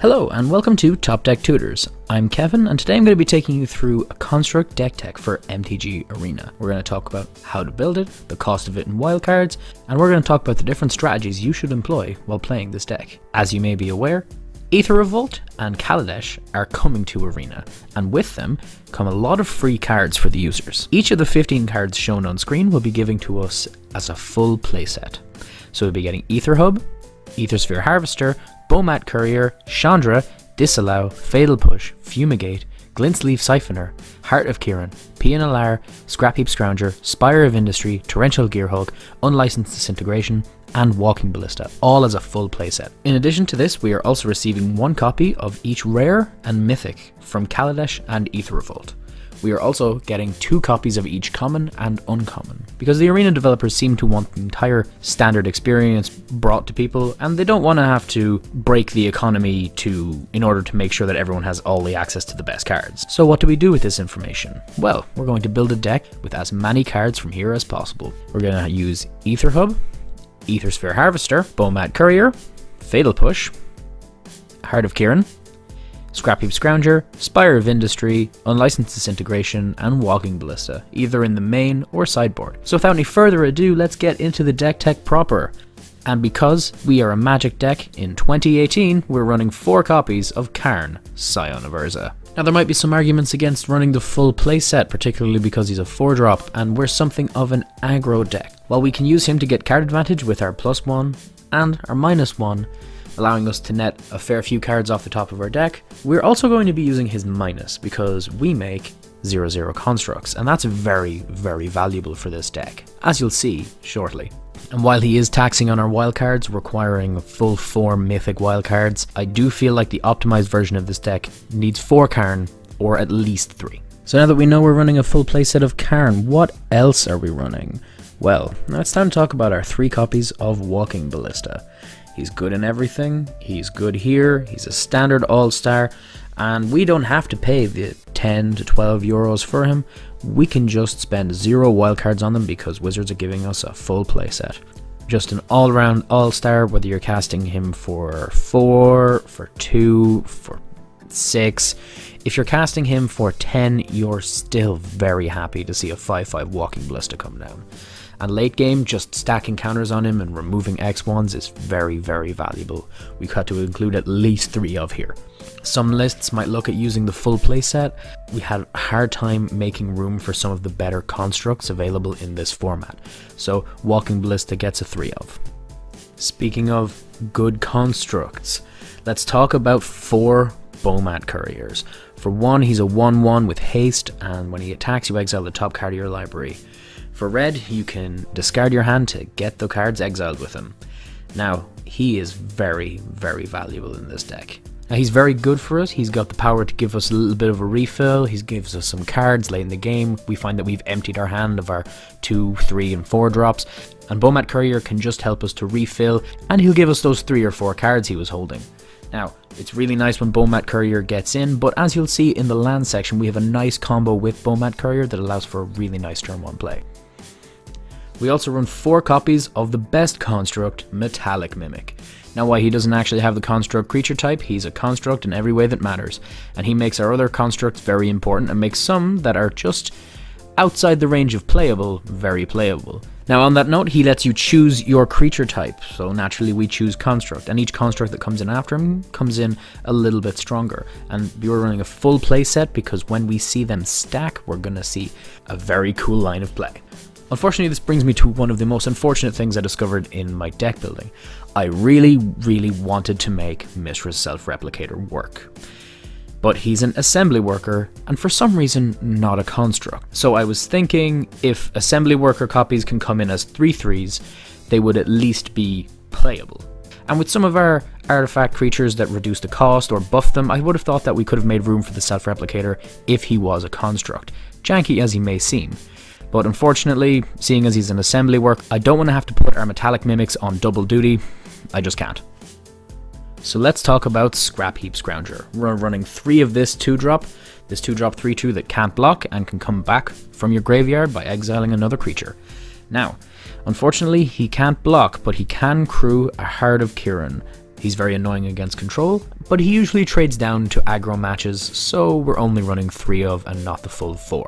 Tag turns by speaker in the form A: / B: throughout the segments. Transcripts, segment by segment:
A: Hello and welcome to Top Deck Tutors. I'm Kevin and today I'm going to be taking you through a construct deck tech for MTG Arena. We're going to talk about how to build it, the cost of it in wildcards, and we're going to talk about the different strategies you should employ while playing this deck. As you may be aware, Aether Revolt and Kaladesh are coming to Arena, and with them come a lot of free cards for the users. Each of the 15 cards shown on screen will be given to us as a full playset. So we'll be getting Aether Hub, Aethersphere Harvester, Bomat Courier, Chandra, Disallow, Fatal Push, Fumigate, Glintsleeve Siphoner, Heart of Kiran, Pianalar, Scrapheap Scrounger, Spire of Industry, Torrential Gearhulk, Unlicensed Disintegration, and Walking Ballista, all as a full playset. In addition to this, we are also receiving one copy of each Rare and Mythic from Kaladesh and Aether Revolt. We are also getting 2 copies of each Common and Uncommon, because the Arena developers seem to want the entire standard experience brought to people, and they don't want to have to break the economy in order to make sure that everyone has all the access to the best cards. So what do we do with this information? Well, we're going to build a deck with as many cards from here as possible. We're going to use Aether Hub, Aethersphere Harvester, Bomat Courier, Fatal Push, Heart of Kiran, Scrapheap Scrounger, Spire of Industry, Unlicensed Disintegration, and Walking Ballista, either in the main or sideboard. So without any further ado, let's get into the deck tech proper. And because we are a Magic deck, in 2018, we're running 4 copies of Karn, Scion of Urza. Now there might be some arguments against running the full playset, particularly because he's a 4-drop, and we're something of an aggro deck. While we can use him to get card advantage with our +1 and our -1, allowing us to net a fair few cards off the top of our deck, we're also going to be using his minus because we make 0/0 constructs, and that's very, very valuable for this deck, as you'll see shortly. And while he is taxing on our wildcards, requiring full form mythic wildcards, I do feel like the optimized version of this deck needs 4 Karn, or at least 3. So now that we know we're running a full playset of Karn, what else are we running? Well, now it's time to talk about our 3 copies of Walking Ballista. He's good in everything, he's good here, he's a standard all-star, and we don't have to pay the 10 to 12 euros for him. We can just spend 0 wildcards on them because Wizards are giving us a full playset. Just an all-round all-star, whether you're casting him for 4, for 2, for 6. If you're casting him for 10, you're still very happy to see a 5/5 Walking Ballista come down. And late game, just stacking counters on him and removing X1s is very, very valuable. We've had to include at least 3 of here. Some lists might look at using the full playset. We had a hard time making room for some of the better constructs available in this format, so Walking Ballista gets a 3 of. Speaking of good constructs, let's talk about 4 Bomat Couriers. For 1, he's a 1/1 with haste, and when he attacks you exile the top card of your library. For red, you can discard your hand to get the cards exiled with him. Now, he is very, very valuable in this deck. Now, he's very good for us. He's got the power to give us a little bit of a refill. He gives us some cards late in the game. We find that we've emptied our hand of our 2, 3, and 4 drops, and Bomat Courier can just help us to refill, and he'll give us those 3 or 4 cards he was holding. Now, it's really nice when Bomat Courier gets in, but as you'll see in the land section, we have a nice combo with Bomat Courier that allows for a really nice turn 1 play. We also run 4 copies of the best construct, Metallic Mimic. Now, while he doesn't actually have the construct creature type, he's a construct in every way that matters, and he makes our other constructs very important and makes some that are just outside the range of playable, very playable. Now, on that note, he lets you choose your creature type, so naturally we choose construct, and each construct that comes in after him comes in a little bit stronger. And we're running a full playset because when we see them stack, we're going to see a very cool line of play. Unfortunately, this brings me to one of the most unfortunate things I discovered in my deck building. I really, really wanted to make Mishra's Self-Replicator work. But he's an assembly worker, and for some reason, not a construct. So I was thinking, if assembly worker copies can come in as 3/3s, they would at least be playable. And with some of our artifact creatures that reduce the cost or buff them, I would have thought that we could have made room for the Self-Replicator if he was a construct, janky as he may seem. But unfortunately, seeing as he's an assembly work, I don't want to have to put our Metallic Mimics on double duty. I just can't. So let's talk about Scrapheap Scrounger. We're running 3 of this 2-drop. This 2-drop 3/2 that can't block and can come back from your graveyard by exiling another creature. Now, unfortunately, he can't block, but he can crew a Heart of Kiran. He's very annoying against control, but he usually trades down to aggro matches, so we're only running 3 of and not the full 4.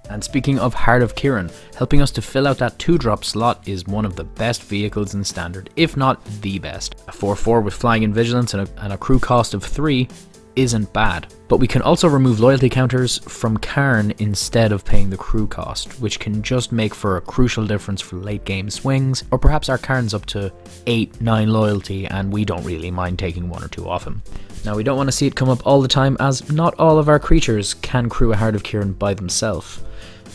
A: And speaking of Heart of Kiran, helping us to fill out that 2-drop slot is one of the best vehicles in Standard, if not the best. A 4-4 with Flying and Vigilance and a crew cost of 3 isn't bad. But we can also remove loyalty counters from Karn instead of paying the crew cost, which can just make for a crucial difference for late game swings, or perhaps our Karn's up to 8-9 loyalty and we don't really mind taking 1 or 2 off him. Now we don't want to see it come up all the time, as not all of our creatures can crew a Heart of Kiran by themselves.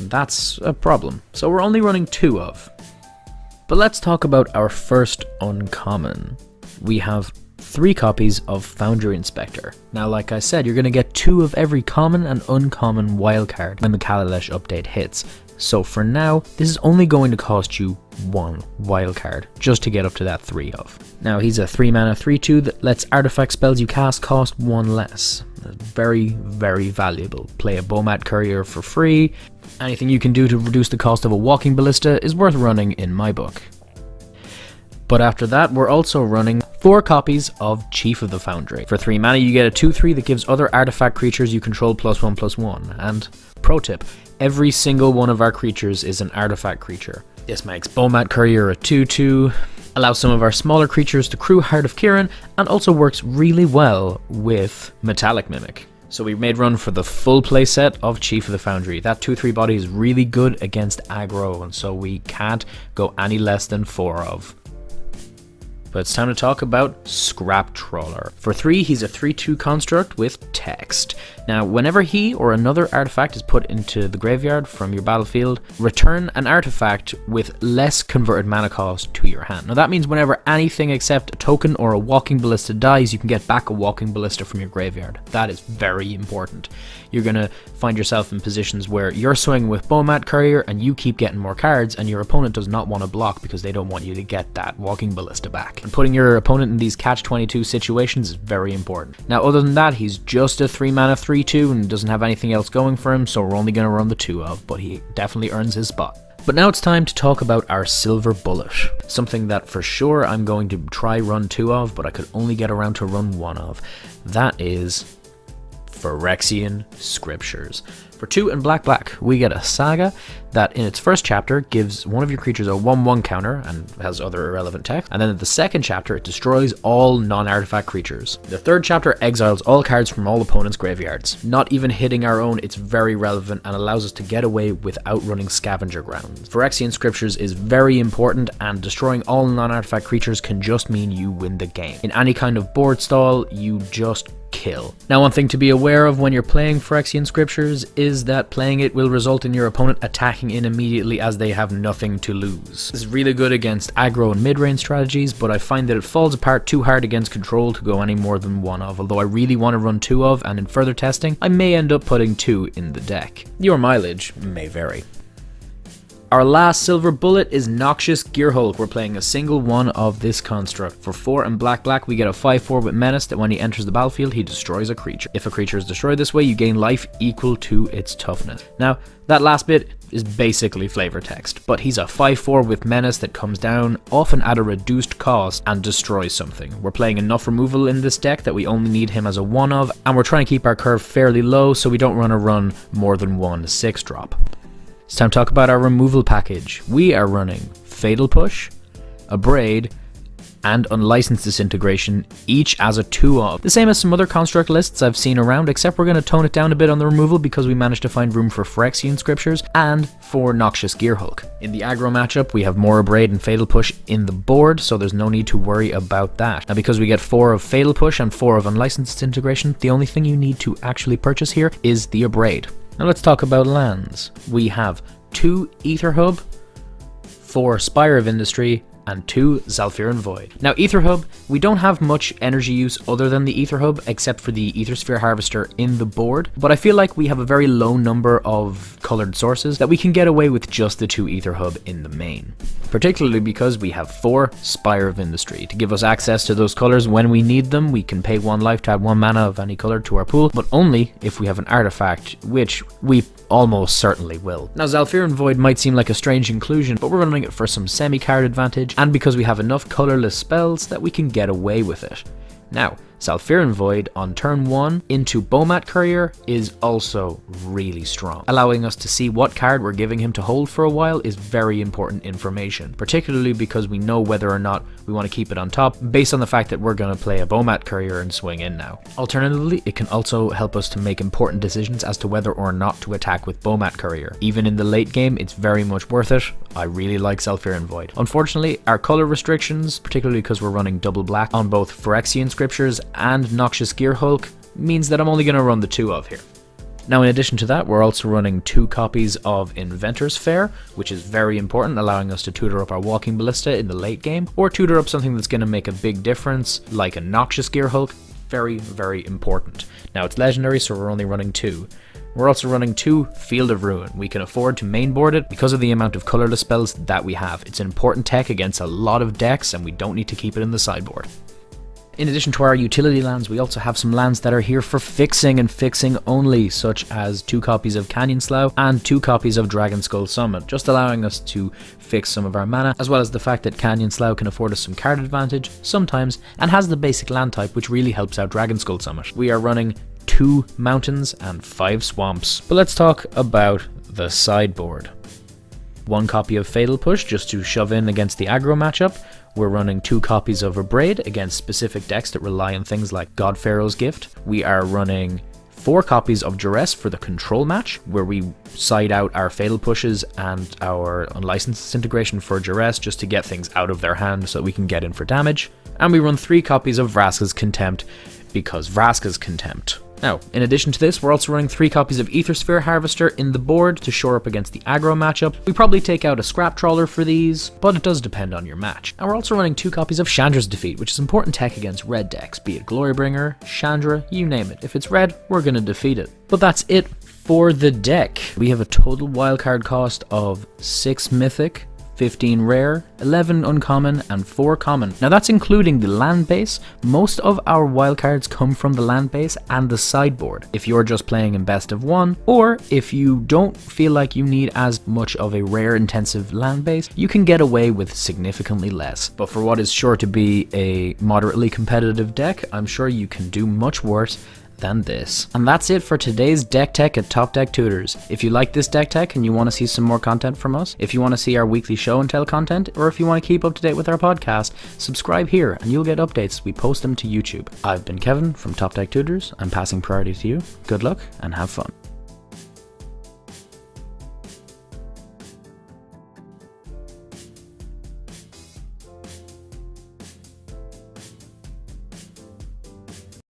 A: That's a problem, so we're only running 2 of. But let's talk about our first uncommon. We have 3 copies of Foundry Inspector. Now like I said, you're going to get 2 of every common and uncommon wildcard when the Kaladesh update hits. So for now, this is only going to cost you 1 wildcard, just to get up to that 3 of. Now he's a 3 mana 3/2 that lets artifact spells you cast cost 1 less. Very, very valuable. Play a Bomat Courier for free. Anything you can do to reduce the cost of a Walking Ballista is worth running in my book. But after that, we're also running 4 copies of Chief of the Foundry. For 3 mana, you get a 2/3 that gives other artifact creatures you control +1/+1. And pro tip, every single one of our creatures is an artifact creature. This makes Bomat Courier a 2/2, allows some of our smaller creatures to crew Heart of Kiran, and also works really well with Metallic Mimic. So we made run for the full playset of Chief of the Foundry. That 2/3 body is really good against aggro, and so we can't go any less than 4 of. But it's time to talk about Scrap Trawler. For 3, he's a 3/2 construct with text. Now, whenever he or another artifact is put into the graveyard from your battlefield, return an artifact with less converted mana cost to your hand. Now that means whenever anything except a token or a Walking Ballista dies, you can get back a Walking Ballista from your graveyard. That is very important. You're going to find yourself in positions where you're swinging with Bomat Courier and you keep getting more cards, and your opponent does not want to block because they don't want you to get that Walking Ballista back. And putting your opponent in these catch-22 situations is very important. Now other than that, he's just a 3 mana 3/2 and doesn't have anything else going for him, so we're only going to run the 2 of, but he definitely earns his spot. But now it's time to talk about our Silver Bullet. Something that for sure I'm going to try run 2 of, but I could only get around to run 1 of. That is Phyrexian Scriptures. For 2 and black, we get a Saga that in its first chapter gives one of your creatures a 1/1 counter and has other irrelevant text, and then in the second chapter it destroys all non-artifact creatures. The third chapter exiles all cards from all opponents' graveyards. Not even hitting our own, it's very relevant and allows us to get away without running Scavenger Grounds. Phyrexian Scriptures is very important, and destroying all non-artifact creatures can just mean you win the game. In any kind of board stall, you just kill. Now one thing to be aware of when you're playing Phyrexian Scriptures is that playing it will result in your opponent attacking in immediately as they have nothing to lose. This is really good against aggro and mid-range strategies, but I find that it falls apart too hard against control to go any more than 1 of, although I really want to run 2 of, and in further testing I may end up putting 2 in the deck. Your mileage may vary. Our last Silver Bullet is Noxious Gearhulk. We're playing a single one of this construct. For 4 and black, we get a 5/4 with Menace that when he enters the battlefield, he destroys a creature. If a creature is destroyed this way, you gain life equal to its toughness. Now, that last bit is basically flavor text, but he's a 5/4 with Menace that comes down, often at a reduced cost, and destroys something. We're playing enough removal in this deck that we only need him as a 1 of, and we're trying to keep our curve fairly low so we don't want to run more than 1 6-drop. It's time to talk about our removal package. We are running Fatal Push, Abrade, and Unlicensed Disintegration, each as a 2 of. The same as some other construct lists I've seen around, except we're going to tone it down a bit on the removal because we managed to find room for Phyrexian Scriptures and for Noxious Gearhulk. In the aggro matchup, we have more Abrade and Fatal Push in the board, so there's no need to worry about that. Now because we get 4 of Fatal Push and 4 of Unlicensed Disintegration, the only thing you need to actually purchase here is the Abrade. Now let's talk about lands. We have 2 Aether Hub, 4 Spire of Industry, and 2 Zhalfirin Void. Now Aether Hub, we don't have much energy use other than the Aether Hub, except for the Aethersphere Harvester in the board, but I feel like we have a very low number of colored sources that we can get away with just the 2 Aether Hub in the main. Particularly because we have 4 Spire of Industry. To give us access to those colors when we need them, we can pay 1 life to add 1 mana of any color to our pool, but only if we have an artifact, which we almost certainly will. Now Zhalfirin Void might seem like a strange inclusion, but we're running it for some semi-card advantage, and because we have enough colorless spells that we can get away with it. Now, Salfiran Void on turn 1 into Bomat Courier is also really strong. Allowing us to see what card we're giving him to hold for a while is very important information, particularly because we know whether or not we want to keep it on top based on the fact that we're going to play a Bomat Courier and swing in now. Alternatively, it can also help us to make important decisions as to whether or not to attack with Bomat Courier. Even in the late game, it's very much worth it. I really like Salfiran Void. Unfortunately, our color restrictions, particularly because we're running double black on both Phyrexian Scriptures and Noxious Gearhulk, means that I'm only going to run the 2 of here. Now, in addition to that, we're also running 2 copies of Inventor's Fair, which is very important, allowing us to tutor up our Walking Ballista in the late game, or tutor up something that's going to make a big difference, like a Noxious Gearhulk. Very, very important. Now, it's legendary, so we're only running 2. We're also running 2 Field of Ruin. We can afford to mainboard it because of the amount of colorless spells that we have. It's an important tech against a lot of decks, and we don't need to keep it in the sideboard. In addition to our utility lands, we also have some lands that are here for fixing and fixing only, such as 2 copies of Canyon Slough and 2 copies of Dragonskull Summit, just allowing us to fix some of our mana, as well as the fact that Canyon Slough can afford us some card advantage sometimes, and has the basic land type which really helps out Dragonskull Summit. We are running 2 mountains and 5 swamps. But let's talk about the sideboard. 1 copy of Fatal Push just to shove in against the aggro matchup. We're running 2 copies of Abrade against specific decks that rely on things like God Pharaoh's Gift. We are running 4 copies of Duress for the control match, where we side out our Fatal Pushes and our Unlicensed Disintegration for Duress just to get things out of their hand so we can get in for damage. And we run 3 copies of Vraska's Contempt because Vraska's Contempt. Now, in addition to this, we're also running 3 copies of Aethersphere Harvester in the board to shore up against the aggro matchup. We probably take out a Scrap Trawler for these, but it does depend on your match. And we're also running 2 copies of Chandra's Defeat, which is important tech against red decks, be it Glorybringer, Chandra, you name it. If it's red, we're going to defeat it. But that's it for the deck. We have a total wildcard cost of 6 Mythic, 15 rare, 11 uncommon, and 4 common. Now that's including the land base. Most of our wildcards come from the land base and the sideboard. If you're just playing in best of 1, or if you don't feel like you need as much of a rare intensive land base, you can get away with significantly less. But for what is sure to be a moderately competitive deck, I'm sure you can do much worse than this. And that's it for today's deck tech at Top Deck Tutors. If you like this deck tech and you want to see some more content from us, if you want to see our weekly show and tell content, or if you want to keep up to date with our podcast, subscribe here and you'll get updates. We post them to YouTube. I've been Kevin from Top Deck Tutors. I'm passing priority to you. Good luck and have fun.